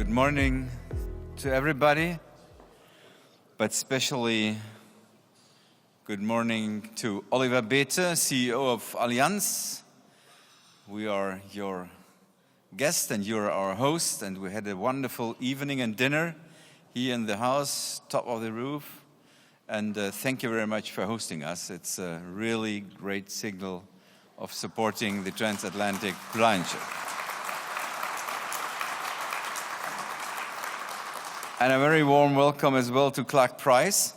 Good morning to everybody, but especially good morning to Oliver Bete, CEO of Allianz. We are your guest and you're our host, and we had a wonderful evening and dinner here in the house, top of the roof. And thank you very much for hosting us. It's a really great signal of supporting the transatlantic relationship. And a very warm welcome as well to Clark Price.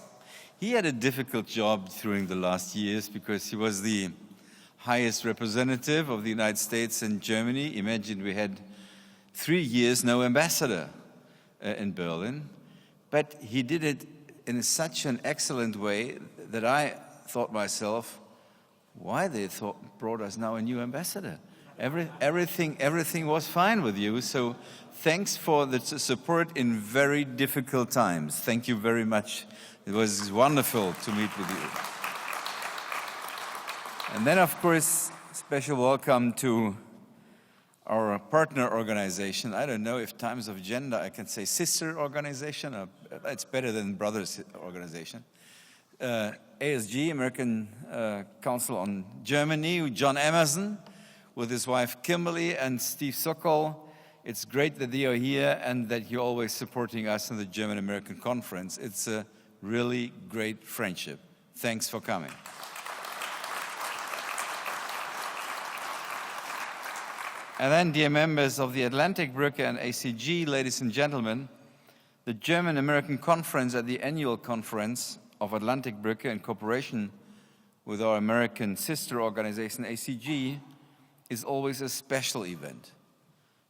He had a difficult job during the last years because he was the highest representative of the United States in Germany. Imagine we had 3 years no ambassador in Berlin. But he did it in such an excellent way that I thought myself, why they brought us now a new ambassador? Everything was fine with you. So thanks for the support in very difficult times. Thank you very much. It was wonderful to meet with you. And then, of course, special welcome to our partner organization. I don't know if times of gender I can say sister organization. It's better than brothers organization. ASG, American Council on Germany, John Emerson, with his wife Kimberly and Steve Sokol. It's great that they are here and that you're always supporting us in the German-American Conference. It's a really great friendship. Thanks for coming. And then, dear members of the Atlantik-Bruecke and ACG, ladies and gentlemen, the German-American Conference at the annual conference of Atlantik-Bruecke in cooperation with our American sister organization ACG is always a special event.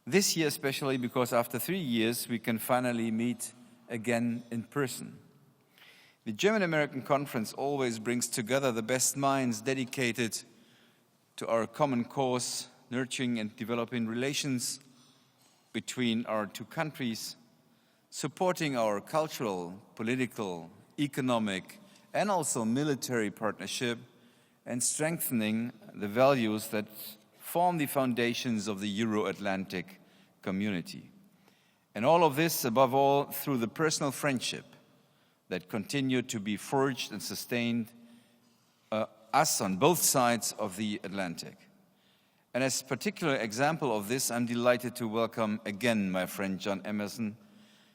This year especially because after 3 years we can finally meet again in person. The German-American Conference always brings together the best minds dedicated to our common cause, nurturing and developing relations between our two countries, supporting our cultural, political, economic, and also military partnership, and strengthening the values that form the foundations of the Euro-Atlantic community. And all of this, above all, through the personal friendship that continued to be forged and sustained us on both sides of the Atlantic. And as a particular example of this, I'm delighted to welcome again my friend John Emerson,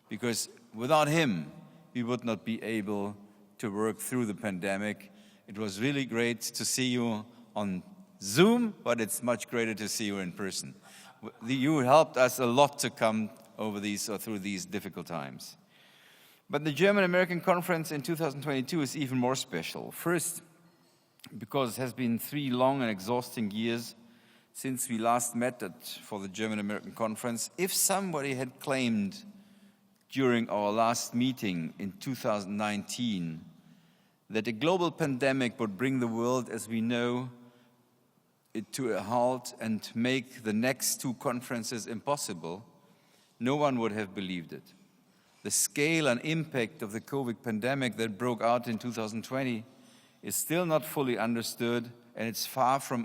because without him, we would not be able to work through the pandemic. It was really great to see you on Zoom, but it's much greater to see you in person. You helped us a lot to come over through these difficult times. But the German-American Conference in 2022 is even more special. First, because it has been 3 long and exhausting years since we last met for the German-American Conference. If somebody had claimed during our last meeting in 2019 that a global pandemic would bring the world as we know it to a halt and make the next 2 conferences impossible, no one would have believed it. The scale and impact of the COVID pandemic that broke out in 2020 is still not fully understood, and it's far from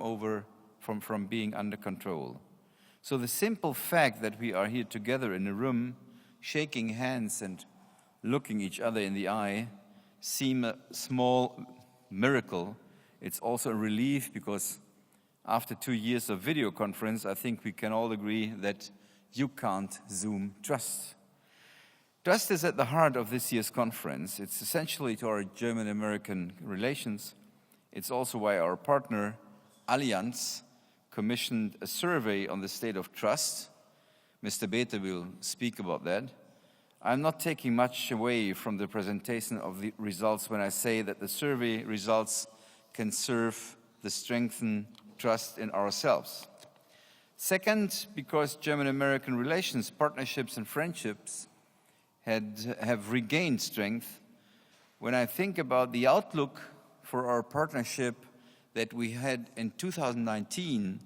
being under control. So the simple fact that we are here together in a room, shaking hands and looking each other in the eye, seem a small miracle. It's also a relief because after 2 years of video conference, I think we can all agree that you can't Zoom trust. Trust is at the heart of this year's conference. It's essentially to our German-American relations. It's also why our partner, Allianz, commissioned a survey on the state of trust. Mr. Bete will speak about that. I'm not taking much away from the presentation of the results when I say that the survey results can serve to strengthen trust in ourselves. Second, because German-American relations, partnerships and friendships have regained strength. When I think about the outlook for our partnership that we had in 2019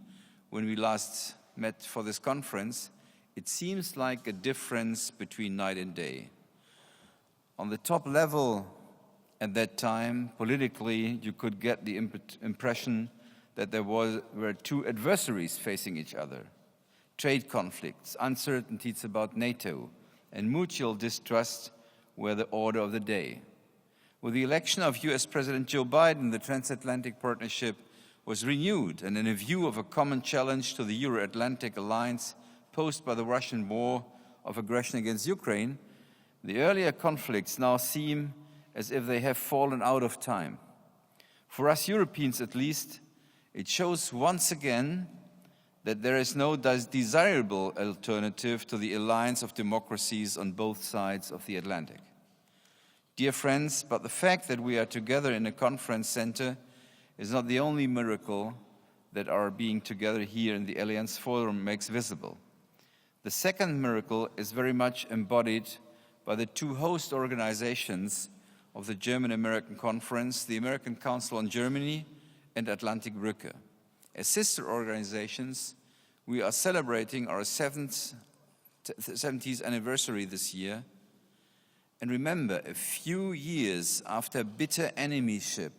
when we last met for this conference, it seems like a difference between night and day. On the top level at that time, politically, you could get the impression that there were 2 adversaries facing each other. Trade conflicts, uncertainties about NATO, and mutual distrust were the order of the day. With the election of US President Joe Biden, the transatlantic partnership was renewed, and in a view of a common challenge to the Euro-Atlantic alliance posed by the Russian war of aggression against Ukraine, the earlier conflicts now seem as if they have fallen out of time. For us Europeans at least, it shows once again that there is no desirable alternative to the alliance of democracies on both sides of the Atlantic. Dear friends, but the fact that we are together in a conference center is not the only miracle that our being together here in the Alliance Forum makes visible. The second miracle is very much embodied by the two host organizations of the German-American Conference, the American Council on Germany and Atlantik-Bruecke. As sister organizations, we are celebrating our 70th anniversary this year. And remember, a few years after bitter enemyship,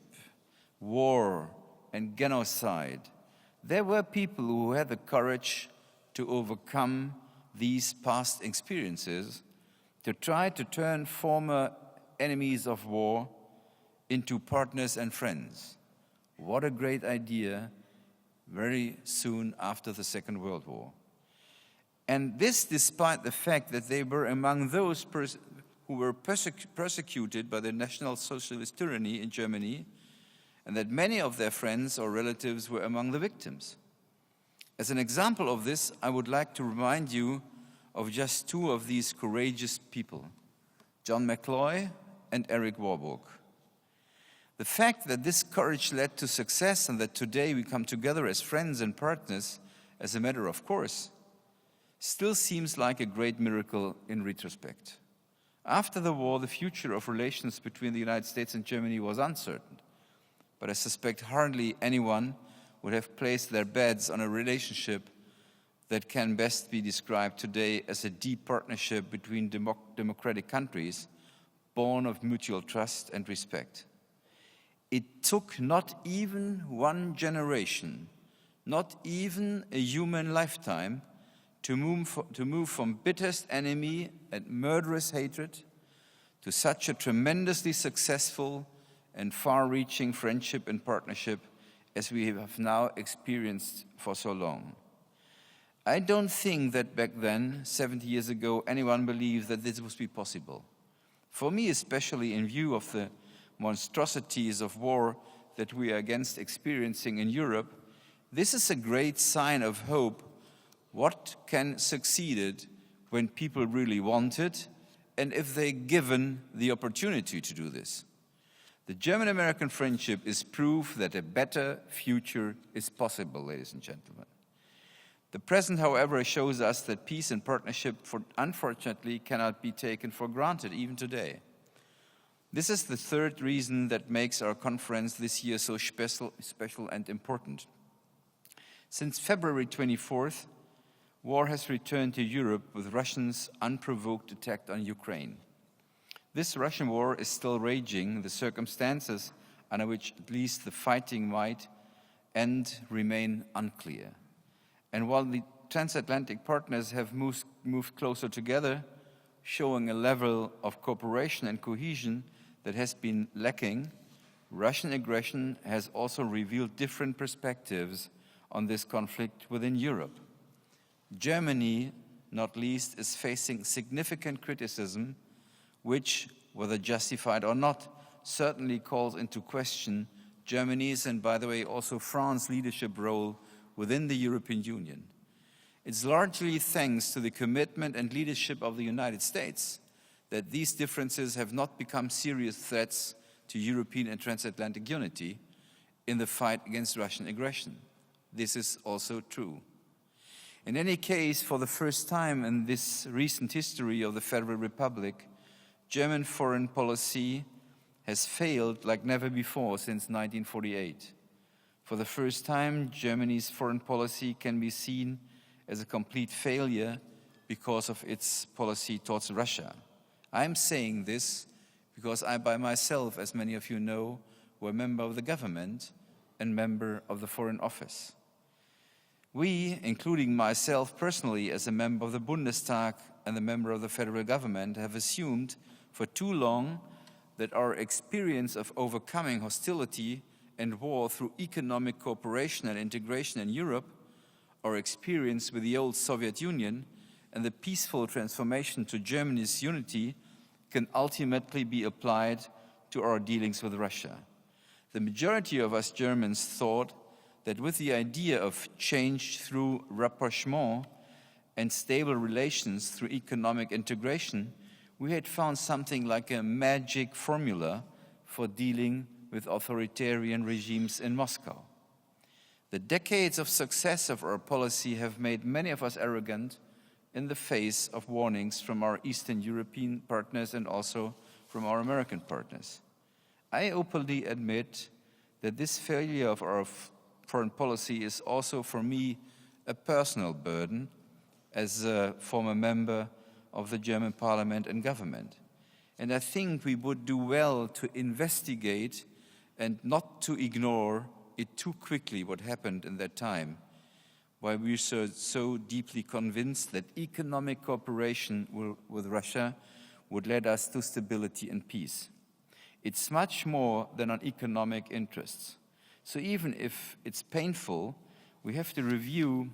war, and genocide, there were people who had the courage to overcome these past experiences, to try to turn former enemies of war into partners and friends. What a great idea very soon after the Second World War. And this despite the fact that they were among those who were persecuted by the National Socialist tyranny in Germany, and that many of their friends or relatives were among the victims. As an example of this, I would like to remind you of just two of these courageous people, John McCloy and Eric Warburg. The fact that this courage led to success and that today we come together as friends and partners as a matter of course, still seems like a great miracle in retrospect. After the war, the future of relations between the United States and Germany was uncertain, but I suspect hardly anyone would have placed their bets on a relationship that can best be described today as a deep partnership between democratic countries, born of mutual trust and respect. It took not even one generation, not even a human lifetime, to move from bitterest enemy and murderous hatred to such a tremendously successful and far-reaching friendship and partnership as we have now experienced for so long. I don't think that back then, 70 years ago, anyone believed that this would be possible. For me, especially in view of the monstrosities of war that we are against experiencing in Europe, this is a great sign of hope. What can succeed when people really want it, and if they're given the opportunity to do this? The German-American friendship is proof that a better future is possible, ladies and gentlemen. The present, however, shows us that peace and partnership, unfortunately, cannot be taken for granted, even today. This is the third reason that makes our conference this year so special and important. Since February 24th, war has returned to Europe with Russia's unprovoked attack on Ukraine. This Russian war is still raging. The circumstances under which at least the fighting might end remain unclear. And while the transatlantic partners have moved closer together, showing a level of cooperation and cohesion that has been lacking, Russian aggression has also revealed different perspectives on this conflict within Europe. Germany, not least, is facing significant criticism, which, whether justified or not, certainly calls into question Germany's and, by the way, also France's leadership role within the European Union. It's largely thanks to the commitment and leadership of the United States that these differences have not become serious threats to European and transatlantic unity in the fight against Russian aggression. This is also true. In any case, for the first time in this recent history of the Federal Republic, German foreign policy has failed like never before since 1948. For the first time, Germany's foreign policy can be seen as a complete failure because of its policy towards Russia. I'm saying this because I, by myself, as many of you know, were a member of the government and member of the Foreign Office. We, including myself personally as a member of the Bundestag and the member of the federal government have assumed for too long that our experience of overcoming hostility and war through economic cooperation and integration in Europe, our experience with the old Soviet Union, and the peaceful transformation to Germany's unity can ultimately be applied to our dealings with Russia. The majority of us Germans thought that with the idea of change through rapprochement and stable relations through economic integration, we had found something like a magic formula for dealing with authoritarian regimes in Moscow. The decades of success of our policy have made many of us arrogant in the face of warnings from our Eastern European partners and also from our American partners. I openly admit that this failure of our foreign policy is also for me a personal burden as a former member of the German parliament and government. And I think we would do well to investigate and not to ignore it too quickly what happened in that time, why we were so deeply convinced that economic cooperation with Russia would lead us to stability and peace. It's much more than on economic interests. So even if it's painful, we have to review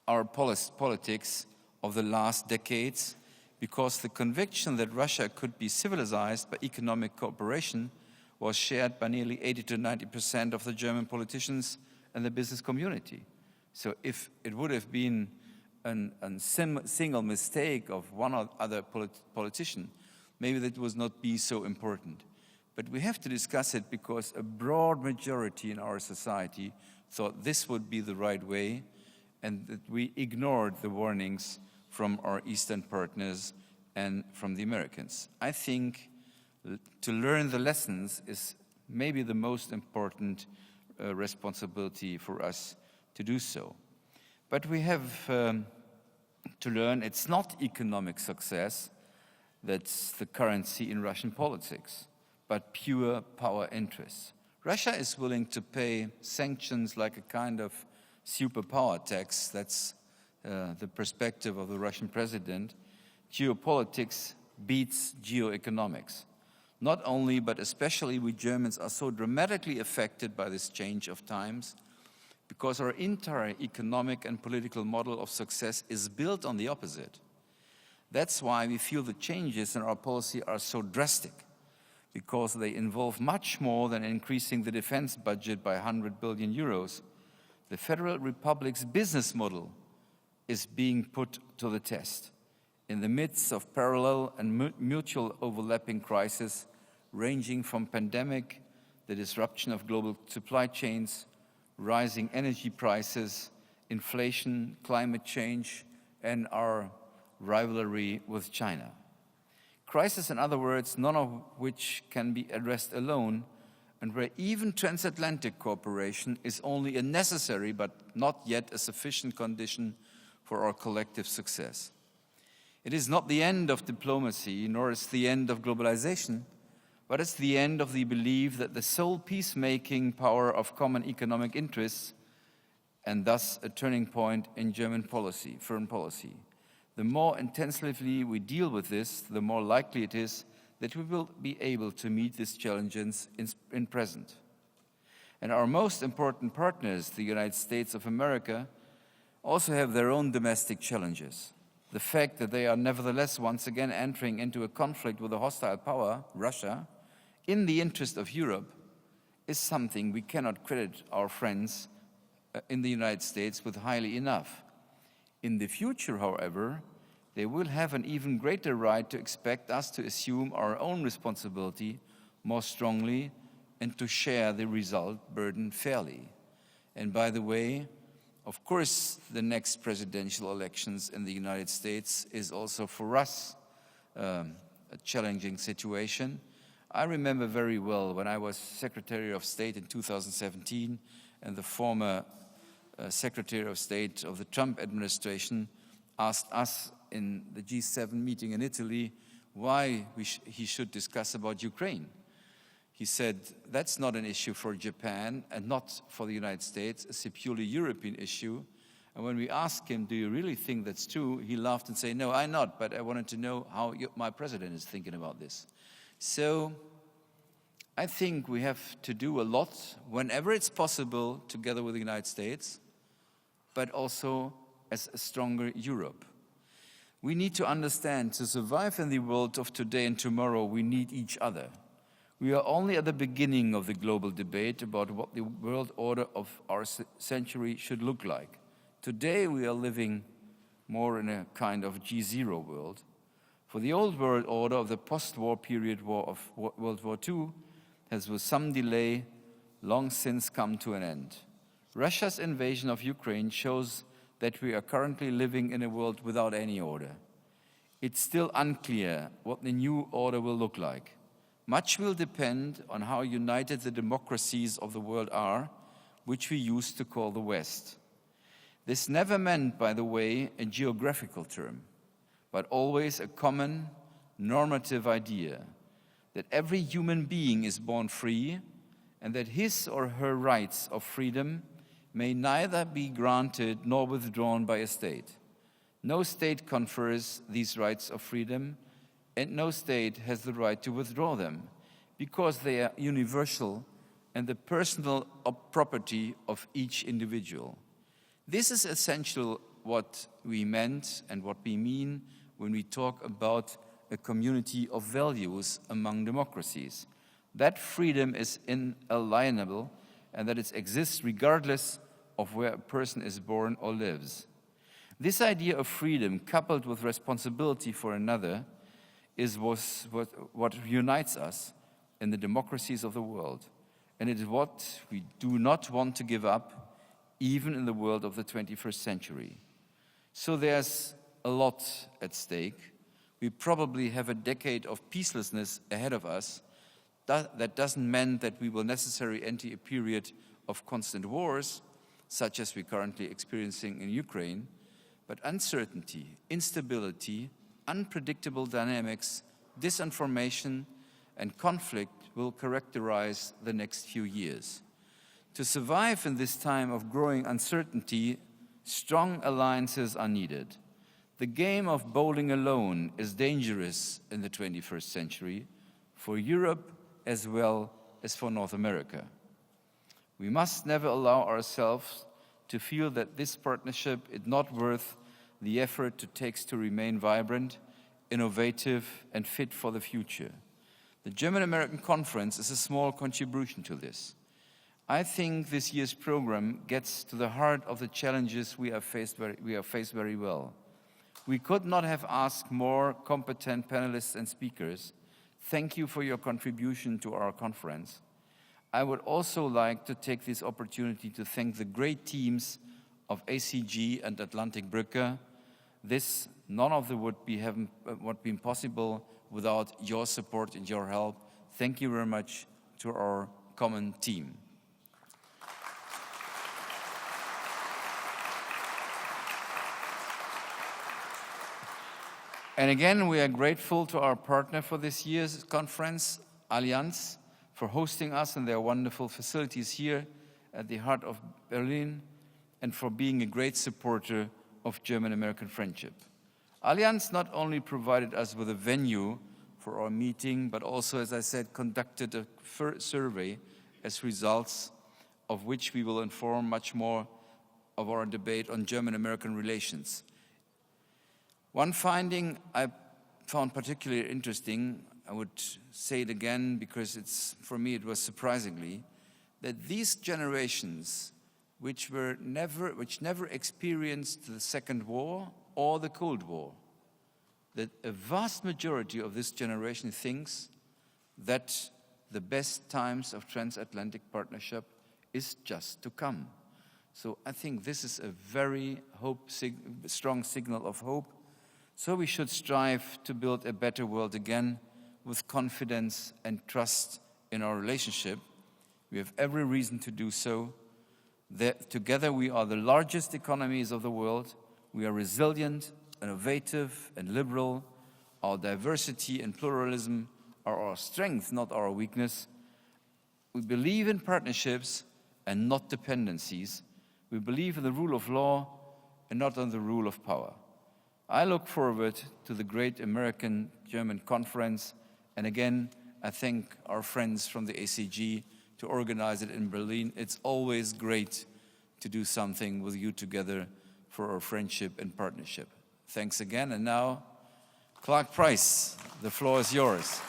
our politics of the last decades, because the conviction that Russia could be civilized by economic cooperation was shared by nearly 80 to 90% of the German politicians and the business community. So if it would have been a single mistake of one or other politician, maybe that would not be so important. But we have to discuss it because a broad majority in our society thought this would be the right way, and that we ignored the warnings from our Eastern partners and from the Americans. I think to learn the lessons is maybe the most important responsibility for us to do so. But we have to learn it's not economic success that's the currency in Russian politics, but pure power interests. Russia is willing to pay sanctions like a kind of superpower tax. That's the perspective of the Russian president. Geopolitics beats geoeconomics. Not only, but especially we Germans are so dramatically affected by this change of times because our entire economic and political model of success is built on the opposite. That's why we feel the changes in our policy are so drastic, because they involve much more than increasing the defense budget by 100 billion euros. The Federal Republic's business model is being put to the test. In the midst of parallel and mutual overlapping crises, ranging from pandemic, the disruption of global supply chains, rising energy prices, inflation, climate change, and our rivalry with China. Crisis, in other words, none of which can be addressed alone, and where even transatlantic cooperation is only a necessary but not yet a sufficient condition for our collective success. It is not the end of diplomacy, nor is the end of globalization, but it's the end of the belief that the sole peacemaking power of common economic interests, and thus a turning point in German policy, foreign policy. The more intensively we deal with this, the more likely it is that we will be able to meet these challenges in present. And our most important partners, the United States of America, also have their own domestic challenges. The fact that they are nevertheless once again entering into a conflict with a hostile power, Russia, in the interest of Europe, is something we cannot credit our friends in the United States with highly enough. In the future, however, they will have an even greater right to expect us to assume our own responsibility more strongly and to share the result burden fairly. And by the way, of course, the next presidential elections in the United States is also for us a challenging situation. I remember very well when I was Secretary of State in 2017 and the former Secretary of State of the Trump administration asked us in the G7 meeting in Italy why he should discuss about Ukraine. He said, that's not an issue for Japan and not for the United States. It's a purely European issue. And when we asked him, do you really think that's true? He laughed and said, no, I'm not, but I wanted to know how my president is thinking about this. So I think we have to do a lot whenever it's possible together with the United States, but also as a stronger Europe. We need to understand, to survive in the world of today and tomorrow, we need each other. We are only at the beginning of the global debate about what the world order of our century should look like. Today we are living more in a kind of G0 world. For the old world order of the post-war period of World War II has with some delay long since come to an end. Russia's invasion of Ukraine shows that we are currently living in a world without any order. It's still unclear what the new order will look like. Much will depend on how united the democracies of the world are, which we used to call the West. This never meant, by the way, a geographical term, but always a common normative idea that every human being is born free and that his or her rights of freedom may neither be granted nor withdrawn by a state. No state confers these rights of freedom, and no state has the right to withdraw them, because they are universal and the personal property of each individual. This is essential what we meant and what we mean when we talk about a community of values among democracies. That freedom is inalienable and that it exists regardless of where a person is born or lives. This idea of freedom, coupled with responsibility for another, is what unites us in the democracies of the world. And it is what we do not want to give up, even in the world of the 21st century. So there's a lot at stake. We probably have a decade of peacelessness ahead of us. That doesn't mean that we will necessarily enter a period of constant wars, such as we're currently experiencing in Ukraine, but uncertainty, instability, unpredictable dynamics, disinformation, and conflict will characterize the next few years. To survive in this time of growing uncertainty, strong alliances are needed. The game of bowling alone is dangerous in the 21st century for Europe as well as for North America. We must never allow ourselves to feel that this partnership is not worth the effort it takes to remain vibrant, innovative, and fit for the future. The German-American Conference is a small contribution to this. I think this year's program gets to the heart of the challenges we are faced very well. We could not have asked more competent panelists and speakers. Thank you for your contribution to our conference. I would also like to take this opportunity to thank the great teams of ACG and Atlantik-Bruecke. None of them would been possible without your support and your help. Thank you very much to our common team. And again, we are grateful to our partner for this year's conference, Allianz, for hosting us in their wonderful facilities here at the heart of Berlin, and for being a great supporter of German-American friendship. Allianz not only provided us with a venue for our meeting, but also, as I said, conducted a survey as results of which we will inform much more of our debate on German-American relations. One finding I found particularly interesting, I would say it again because for me it was surprisingly, that these generations which never experienced the Second War or the Cold War, that a vast majority of this generation thinks that the best times of transatlantic partnership is just to come. So I think this is a very strong signal of hope. So we should strive to build a better world again with confidence and trust in our relationship. We have every reason to do so. Together we are the largest economies of the world. We are resilient, innovative, and liberal. Our diversity and pluralism are our strength, not our weakness. We believe in partnerships and not dependencies. We believe in the rule of law and not on the rule of power. I look forward to the great American-German conference, and again, I thank our friends from the ACG to organize it in Berlin. It's always great to do something with you together for our friendship and partnership. Thanks again, and now, Clark Price, the floor is yours.